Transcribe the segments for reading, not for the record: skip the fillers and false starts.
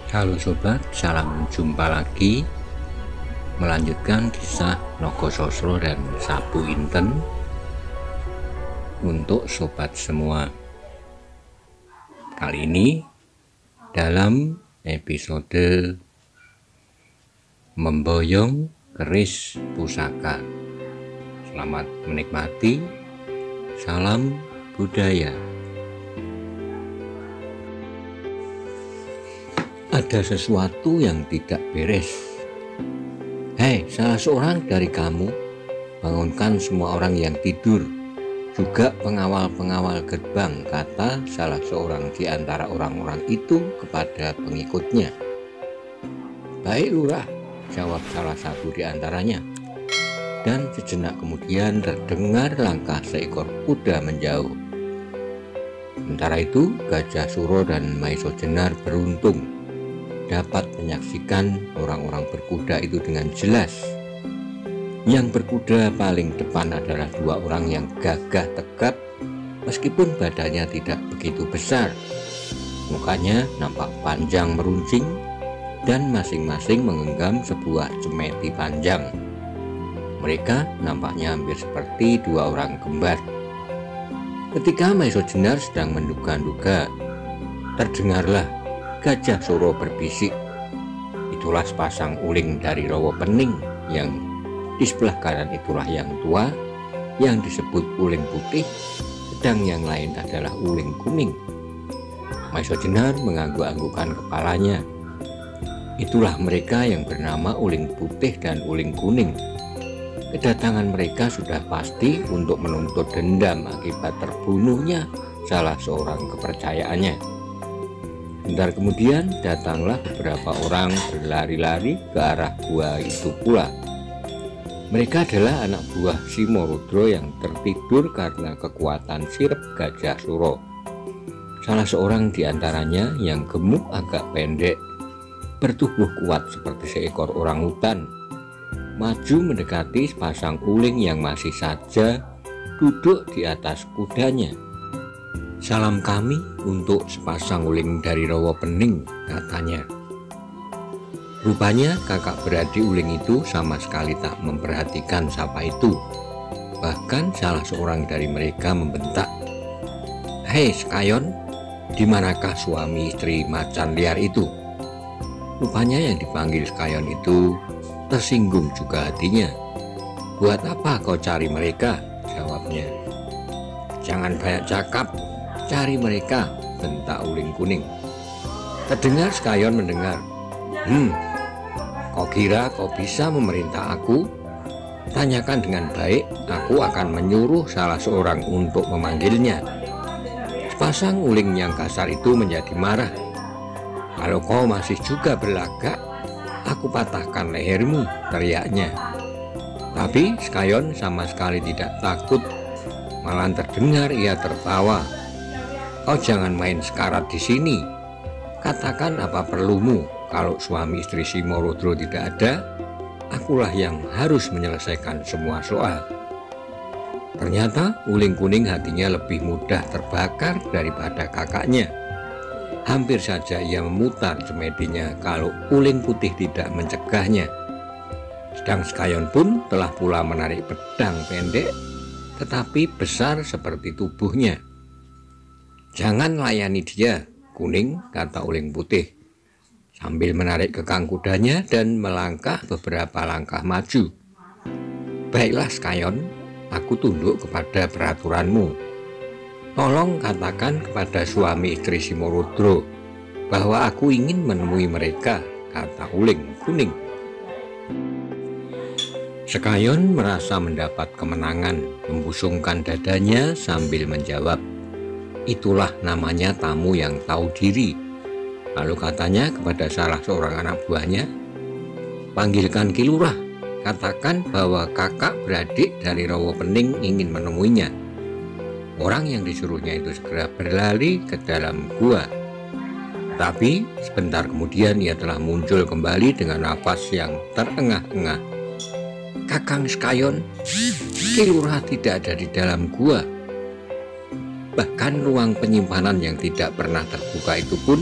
Halo sobat, salam jumpa lagi. Melanjutkan kisah Nogososro dan Sapu Inten untuk sobat semua. Kali ini dalam episode Memboyong Keris Pusaka. Selamat menikmati. Salam budaya. Ada sesuatu yang tidak beres. Hei, salah seorang dari kamu, bangunkan semua orang yang tidur, juga pengawal-pengawal gerbang, kata salah seorang di antara orang-orang itu kepada pengikutnya. Baik lurah, jawab salah satu di antaranya. Dan sejenak kemudian terdengar langkah seekor kuda menjauh. Sementara itu Gajah Suro dan Maiso Jenar beruntung dapat menyaksikan orang-orang berkuda itu dengan jelas. Yang berkuda paling depan adalah dua orang yang gagah tegap, meskipun badannya tidak begitu besar. Mukanya nampak panjang meruncing dan masing-masing menggenggam sebuah cemeti panjang. Mereka nampaknya hampir seperti dua orang kembar. Ketika Maiso Jenar sedang menduga-duga, terdengarlah Gajah Suro berbisik. Itulah sepasang uling dari Rawa Pening, yang di sebelah kanan itulah yang tua, yang disebut uling putih, sedang yang lain adalah uling kuning. Maiso Jenar mengangguk-anggukkan kepalanya. Itulah mereka yang bernama uling putih dan uling kuning. Kedatangan mereka sudah pasti untuk menuntut dendam akibat terbunuhnya salah seorang kepercayaannya. Sebentar kemudian datanglah beberapa orang berlari-lari ke arah gua itu pula. Mereka adalah anak buah Simorudro yang tertidur karena kekuatan sirep Gajah Suro. Salah seorang di antaranya yang gemuk agak pendek, bertubuh kuat seperti seekor orangutan, maju mendekati sepasang uling yang masih saja duduk di atas kudanya. Salam kami untuk sepasang uling dari Rawa Pening, katanya. Rupanya kakak beradik uling itu sama sekali tak memperhatikan sapa itu. Bahkan salah seorang dari mereka membentak, "Hei Sekayon, di manakah suami istri macan liar itu?" Rupanya yang dipanggil Sekayon itu tersinggung juga hatinya. "Buat apa kau cari mereka?" jawabnya. "Jangan banyak cakap, cari mereka," bentak uling kuning. Terdengar Sekayon mendengar. Kau kira kau bisa memerintah aku? Tanyakan dengan baik, aku akan menyuruh salah seorang untuk memanggilnya." Sepasang uling yang kasar itu menjadi marah. "Kalau kau masih juga berlagak, aku patahkan lehermu," teriaknya. Tapi Sekayon sama sekali tidak takut, malah terdengar ia tertawa. "Kau jangan main sekarat di sini. Katakan apa perlumu. Kalau suami istri Simorudro tidak ada, akulah yang harus menyelesaikan semua soal." Ternyata uling kuning hatinya lebih mudah terbakar daripada kakaknya. Hampir saja ia memutar cemetinya kalau uling putih tidak mencegahnya. Sedang Sekayon pun telah pula menarik pedang pendek, tetapi besar seperti tubuhnya. "Jangan layani dia, kuning," kata uling putih, sambil menarik kekang kudanya dan melangkah beberapa langkah maju. "Baiklah Sekayon, aku tunduk kepada peraturanmu. Tolong katakan kepada suami istri Simorudro bahwa aku ingin menemui mereka," kata uling kuning. Sekayon merasa mendapat kemenangan, membusungkan dadanya sambil menjawab, "Itulah namanya tamu yang tahu diri." Lalu katanya kepada salah seorang anak buahnya, "Panggilkan Ki Lurah, katakan bahwa kakak beradik dari Rawa Pening ingin menemuinya." Orang yang disuruhnya itu segera berlari ke dalam gua. Tapi sebentar kemudian ia telah muncul kembali dengan nafas yang terengah-engah. "Kakang Sekayon, Ki Lurah tidak ada di dalam gua. Bahkan ruang penyimpanan yang tidak pernah terbuka itu pun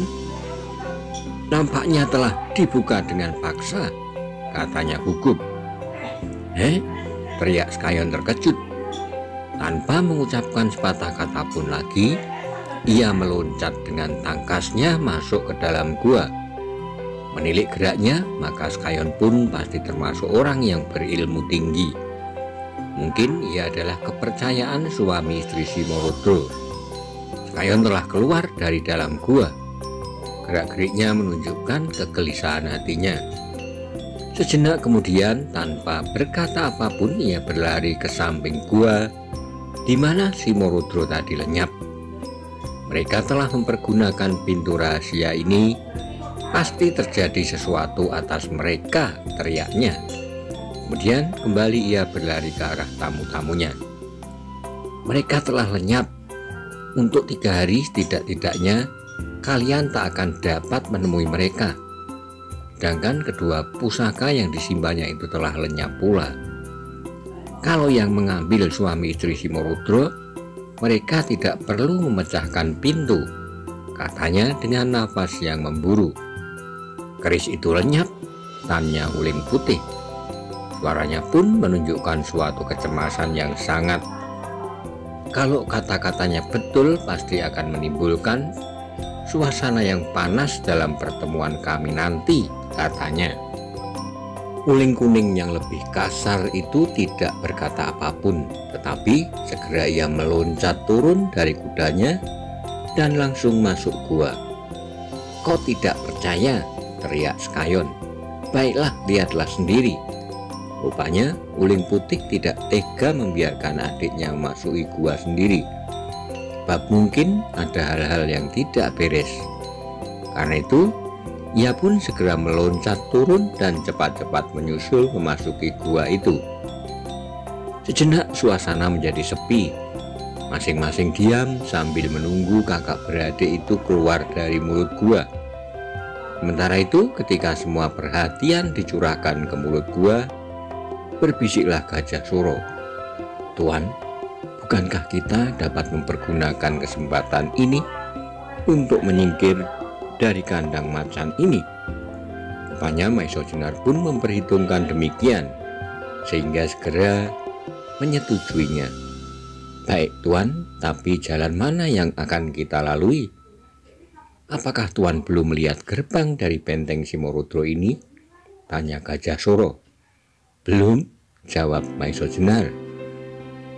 nampaknya telah dibuka dengan paksa, katanya gugup. "Heh?" teriak Skayon terkejut. Tanpa mengucapkan sepatah kata pun lagi, ia meloncat dengan tangkasnya masuk ke dalam gua. Menilik geraknya, maka Skayon pun pasti termasuk orang yang berilmu tinggi. Mungkin ia adalah kepercayaan suami istri Simorodro. Skayon telah keluar dari dalam gua. Gerak-geriknya menunjukkan kegelisahan hatinya. Sejenak kemudian, tanpa berkata apapun, ia berlari ke samping gua di mana Simorodro tadi lenyap. Mereka telah mempergunakan pintu rahasia ini. Pasti terjadi sesuatu atas mereka, teriaknya. Kemudian kembali ia berlari ke arah tamu-tamunya. Mereka telah lenyap. Untuk 3 hari setidak-tidaknya kalian tak akan dapat menemui mereka. Sedangkan kedua pusaka yang disimpannya itu telah lenyap pula. Kalau yang mengambil suami istri Simorodro, mereka tidak perlu memecahkan pintu, katanya dengan nafas yang memburu. Keris itu lenyap, tanya Uling Putih. Suaranya pun menunjukkan suatu kecemasan yang sangat. Kalau kata-katanya betul, pasti akan menimbulkan suasana yang panas dalam pertemuan kami nanti, katanya. Uling Kuning yang lebih kasar itu tidak berkata apapun, tetapi segera ia meloncat turun dari kudanya dan langsung masuk gua. "Kau tidak percaya?" teriak Skayon. "Baiklah, lihatlah sendiri." Rupanya Uling Putih tidak tega membiarkan adiknya memasuki gua sendiri. Sebab mungkin ada hal-hal yang tidak beres. Karena itu, ia pun segera meloncat turun dan cepat-cepat menyusul memasuki gua itu. Sejenak suasana menjadi sepi. Masing-masing diam sambil menunggu kakak beradik itu keluar dari mulut gua. Sementara itu, ketika semua perhatian dicurahkan ke mulut gua, berbisiklah Gajah Suro. "Tuan, bukankah kita dapat mempergunakan kesempatan ini untuk menyingkir dari kandang macan ini?" Rupanya Maiso Jenar pun memperhitungkan demikian, sehingga segera menyetujuinya. "Baik Tuan, tapi jalan mana yang akan kita lalui? Apakah Tuan belum melihat gerbang dari benteng Simorodro ini?" tanya Gajah Suro. "Belum," jawab Maiso Jenar.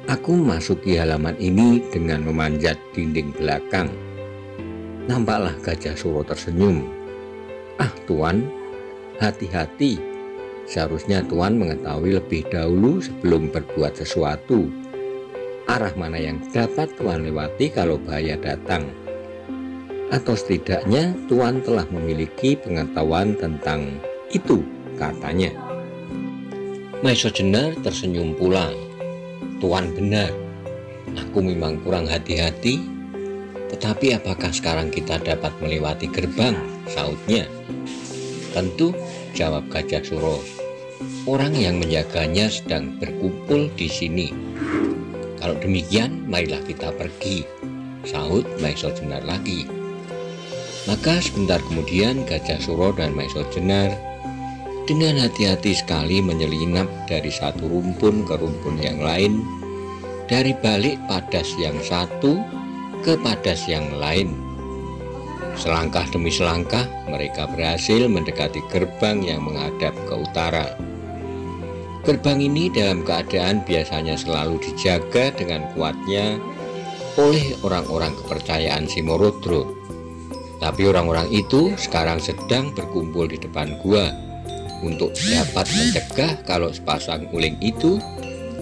"Aku memasuki halaman ini dengan memanjat dinding belakang." Nampaklah Gajah Suro tersenyum. "Ah Tuan, hati-hati. Seharusnya Tuan mengetahui lebih dahulu sebelum berbuat sesuatu. Arah mana yang dapat Tuan lewati kalau bahaya datang. Atau setidaknya Tuan telah memiliki pengetahuan tentang itu," katanya. Maiso Jenar tersenyum pula. "Tuan benar, aku memang kurang hati-hati. Tetapi apakah sekarang kita dapat melewati gerbang?" sautnya. "Tentu," jawab Gajah Suro. "Orang yang menjaganya sedang berkumpul di sini. Kalau demikian, marilah kita pergi," saut Maiso Jenar lagi. Maka sebentar kemudian Gajah Suro dan Maiso Jenar dengan hati-hati sekali menyelinap dari satu rumpun ke rumpun yang lain, dari balik padas yang satu ke padas yang lain. Selangkah demi selangkah mereka berhasil mendekati gerbang yang menghadap ke utara. Gerbang ini dalam keadaan biasanya selalu dijaga dengan kuatnya oleh orang-orang kepercayaan Simorodro. Tapi orang-orang itu sekarang sedang berkumpul di depan gua untuk dapat mencegah kalau sepasang uling itu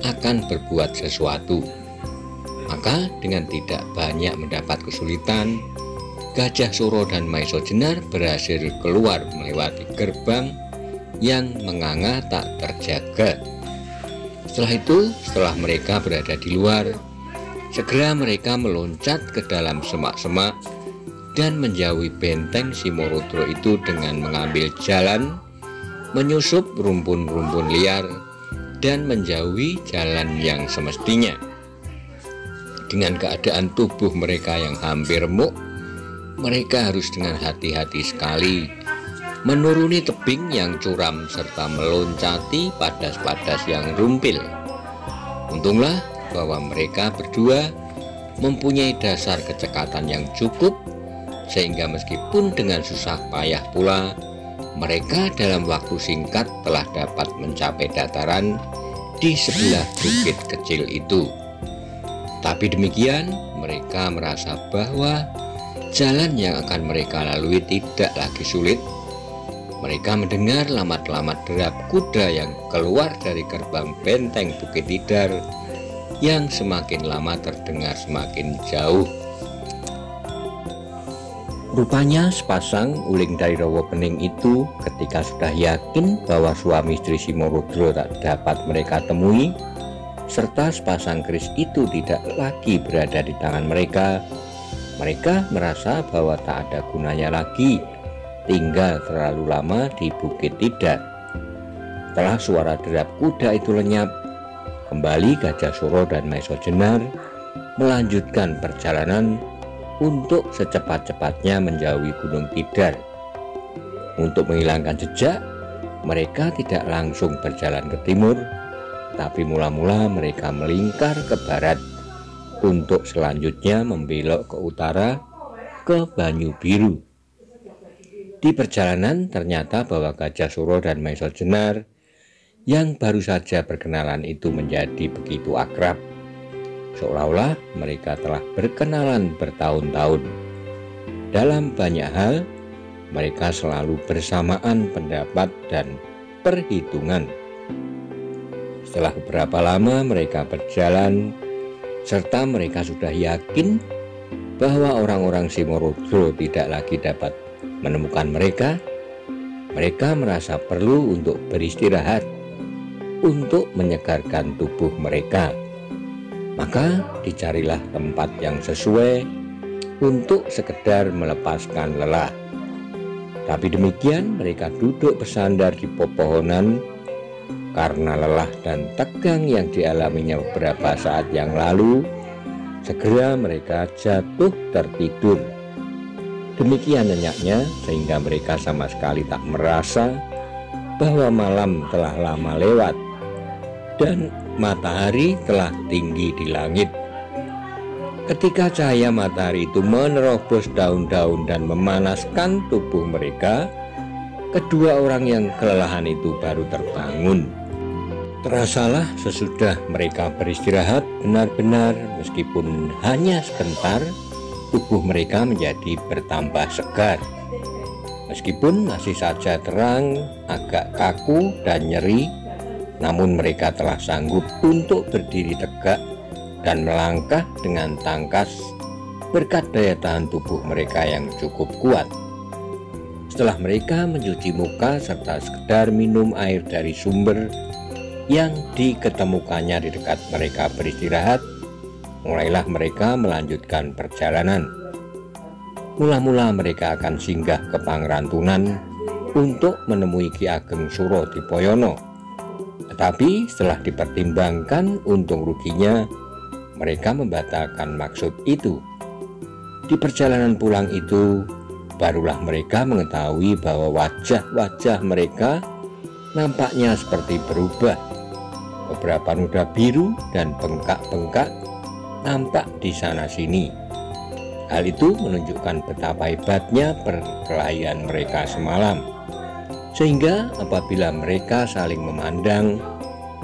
akan berbuat sesuatu. Maka dengan tidak banyak mendapat kesulitan, Gajah Suro dan Maiso Jenar berhasil keluar melewati gerbang yang menganga tak terjaga. Setelah itu, setelah mereka berada di luar, segera mereka meloncat ke dalam semak-semak dan menjauhi benteng Simorodro itu dengan mengambil jalan menyusup rumpun-rumpun liar dan menjauhi jalan yang semestinya. Dengan keadaan tubuh mereka yang hampir remuk, mereka harus dengan hati-hati sekali menuruni tebing yang curam serta meloncati padas-padas yang rumpil. Untunglah bahwa mereka berdua mempunyai dasar kecekatan yang cukup, sehingga meskipun dengan susah payah pula, mereka dalam waktu singkat telah dapat mencapai dataran di sebelah bukit kecil itu. Tapi demikian, mereka merasa bahwa jalan yang akan mereka lalui tidak lagi sulit. Mereka mendengar lamat-lamat derap kuda yang keluar dari gerbang benteng Bukit Tidar, yang semakin lama terdengar semakin jauh. Rupanya sepasang uling dari Rawapening itu ketika sudah yakin bahwa suami istri Simorudro tak dapat mereka temui, serta sepasang keris itu tidak lagi berada di tangan mereka, mereka merasa bahwa tak ada gunanya lagi tinggal terlalu lama di Bukit Tidar. Setelah suara derap kuda itu lenyap, kembali Gajah Suro dan Maesa Jenar melanjutkan perjalanan untuk secepat-cepatnya menjauhi Gunung Tidar. Untuk menghilangkan jejak, mereka tidak langsung berjalan ke timur, tapi mula-mula mereka melingkar ke barat untuk selanjutnya membelok ke utara ke Banyu Biru. Di perjalanan ternyata bahwa Gajah Suro dan Maesa Jenar yang baru saja berkenalan itu menjadi begitu akrab, seolah-olah mereka telah berkenalan bertahun-tahun. Dalam banyak hal, mereka selalu bersamaan pendapat dan perhitungan. Setelah beberapa lama mereka berjalan, serta mereka sudah yakin bahwa orang-orang Simorudro tidak lagi dapat menemukan mereka, mereka merasa perlu untuk beristirahat, untuk menyegarkan tubuh mereka. Maka dicarilah tempat yang sesuai untuk sekedar melepaskan lelah. Tapi demikian mereka duduk bersandar di pepohonan karena lelah dan tegang yang dialaminya beberapa saat yang lalu. Segera mereka jatuh tertidur. Demikian nyenyaknya sehingga mereka sama sekali tak merasa bahwa malam telah lama lewat dan matahari telah tinggi di langit. Ketika cahaya matahari itu menerobos daun-daun dan memanaskan tubuh mereka, kedua orang yang kelelahan itu baru terbangun. Terasalah sesudah mereka beristirahat benar-benar, meskipun hanya sebentar, tubuh mereka menjadi bertambah segar. Meskipun masih saja terang, agak kaku dan nyeri, namun mereka telah sanggup untuk berdiri tegak dan melangkah dengan tangkas berkat daya tahan tubuh mereka yang cukup kuat. Setelah mereka mencuci muka serta sekedar minum air dari sumber yang diketemukannya di dekat mereka beristirahat, mulailah mereka melanjutkan perjalanan. Mula-mula mereka akan singgah ke Pangrantunan untuk menemui Ki Ageng Suro Dipoyono. Tetapi setelah dipertimbangkan untung ruginya, mereka membatalkan maksud itu. Di perjalanan pulang itu, barulah mereka mengetahui bahwa wajah-wajah mereka nampaknya seperti berubah. Beberapa noda biru dan bengkak-bengkak nampak di sana-sini. Hal itu menunjukkan betapa hebatnya perkelahian mereka semalam. Sehingga apabila mereka saling memandang,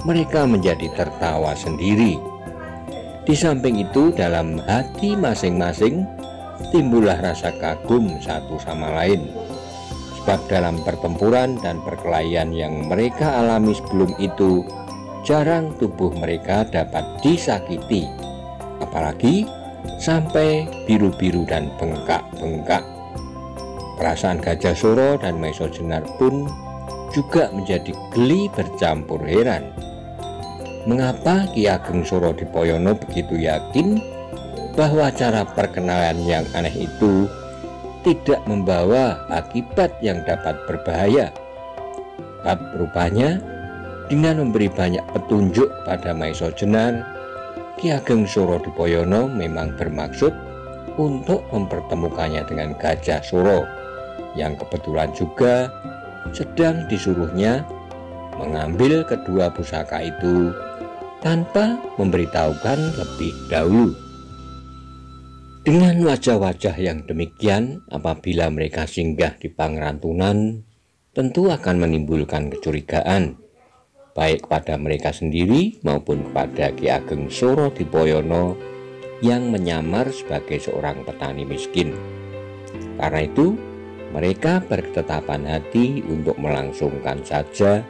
mereka menjadi tertawa sendiri. Di samping itu, dalam hati masing-masing timbullah rasa kagum satu sama lain. Sebab dalam pertempuran dan perkelahian yang mereka alami sebelum itu, jarang tubuh mereka dapat disakiti, apalagi sampai biru-biru dan bengkak-bengkak. Perasaan Gajah Suro dan Maesa Jenar pun juga menjadi geli bercampur heran. Mengapa Ki Ageng Suro Dipoyono begitu yakin bahwa cara perkenalan yang aneh itu tidak membawa akibat yang dapat berbahaya? Sebab rupanya dengan memberi banyak petunjuk pada Maesa Jenar, Ki Ageng Suro Dipoyono memang bermaksud untuk mempertemukannya dengan Gajah Suro. yang kebetulan juga sedang disuruhnya mengambil kedua pusaka itu tanpa memberitahukan lebih dahulu. Dengan wajah-wajah yang demikian, apabila mereka singgah di Pangrantunan, tentu akan menimbulkan kecurigaan, baik kepada mereka sendiri maupun kepada Ki Ageng Surodipoyono yang menyamar sebagai seorang petani miskin. Karena itu, mereka berketetapan hati untuk melangsungkan saja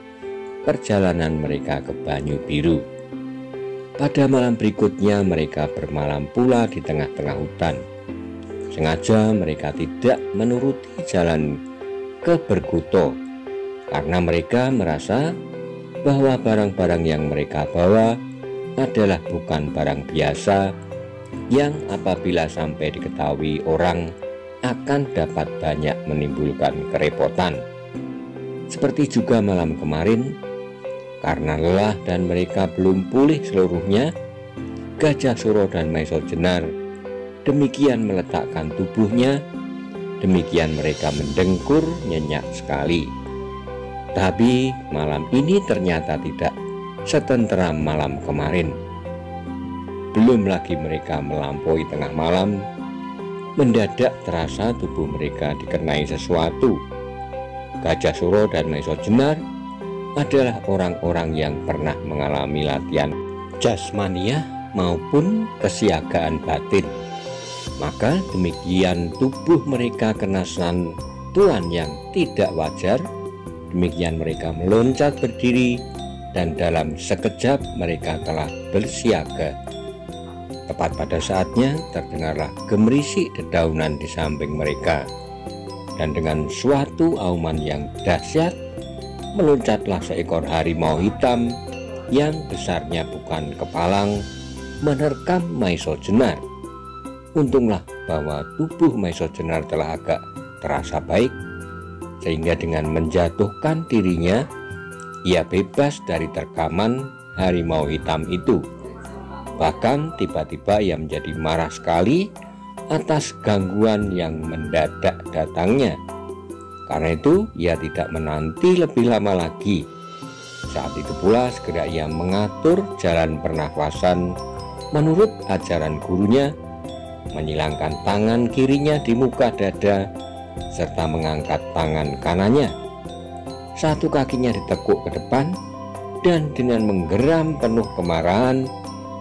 perjalanan mereka ke Banyu Biru. Pada malam berikutnya mereka bermalam pula di tengah-tengah hutan. Sengaja mereka tidak menuruti jalan ke Berkuto karena mereka merasa bahwa barang-barang yang mereka bawa adalah bukan barang biasa yang apabila sampai diketahui orang akan dapat banyak menimbulkan kerepotan. Seperti juga malam kemarin, karena lelah dan mereka belum pulih seluruhnya, Gajah Suro dan Maiso Jenar demikian meletakkan tubuhnya, demikian mereka mendengkur nyenyak sekali. Tapi malam ini ternyata tidak setenteram malam kemarin. Belum lagi mereka melampaui tengah malam, mendadak terasa tubuh mereka dikenai sesuatu. Gajah Suro dan Maiso Jenar adalah orang-orang yang pernah mengalami latihan jasmaniah maupun kesiagaan batin. Maka demikian tubuh mereka kena sentuhan yang tidak wajar. Demikian mereka meloncat berdiri dan dalam sekejap mereka telah bersiaga. Tepat pada saatnya terdengarlah gemerisik dedaunan di samping mereka, dan dengan suatu auman yang dahsyat meloncatlah seekor harimau hitam yang besarnya bukan kepalang menerkam Maiso Jenar. Untunglah bahwa tubuh Maiso Jenar telah agak terasa baik, sehingga dengan menjatuhkan dirinya ia bebas dari terkaman harimau hitam itu. Bahkan tiba-tiba ia menjadi marah sekali atas gangguan yang mendadak datangnya. Karena itu ia tidak menanti lebih lama lagi. Saat itu pula segera ia mengatur jalan pernafasan menurut ajaran gurunya, menyilangkan tangan kirinya di muka dada serta mengangkat tangan kanannya. Satu kakinya ditekuk ke depan dan dengan menggeram penuh kemarahan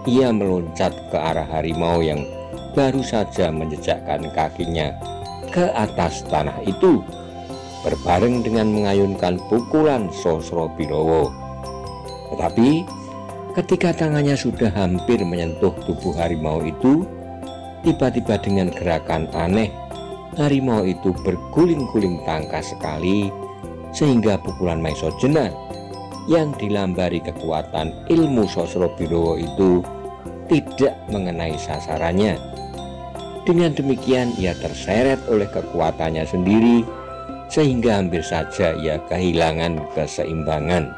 ia meloncat ke arah harimau yang baru saja menjejakkan kakinya ke atas tanah itu, berbareng dengan mengayunkan pukulan Sosrobilowo. Tetapi ketika tangannya sudah hampir menyentuh tubuh harimau itu, tiba-tiba dengan gerakan aneh harimau itu berguling-guling tangkas sekali, sehingga pukulan Maiso Jenar yang dilambari kekuatan ilmu Sosrobilowo itu tidak mengenai sasarannya. Dengan demikian ia terseret oleh kekuatannya sendiri, sehingga hampir saja ia kehilangan keseimbangan.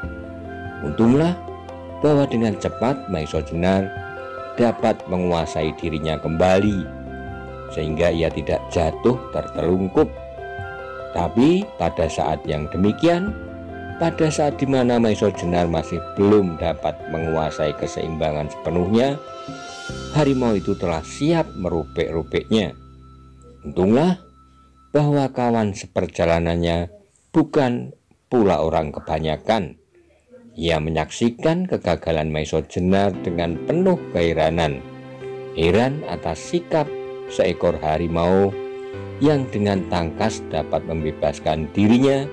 Untunglah bahwa dengan cepat Maiso Jenar dapat menguasai dirinya kembali, sehingga ia tidak jatuh tertelungkup. Tapi pada saat yang demikian, pada saat di mana Maiso Jenar masih belum dapat menguasai keseimbangan sepenuhnya, harimau itu telah siap merubek-rubeknya. Untunglah bahwa kawan seperjalanannya bukan pula orang kebanyakan. Ia menyaksikan kegagalan Maiso Jenar dengan penuh keheranan, heran atas sikap seekor harimau yang dengan tangkas dapat membebaskan dirinya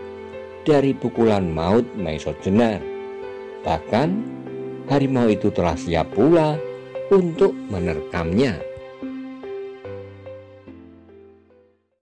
dari pukulan maut Maiso Jenar. Bahkan harimau itu telah siap pula untuk menerkamnya.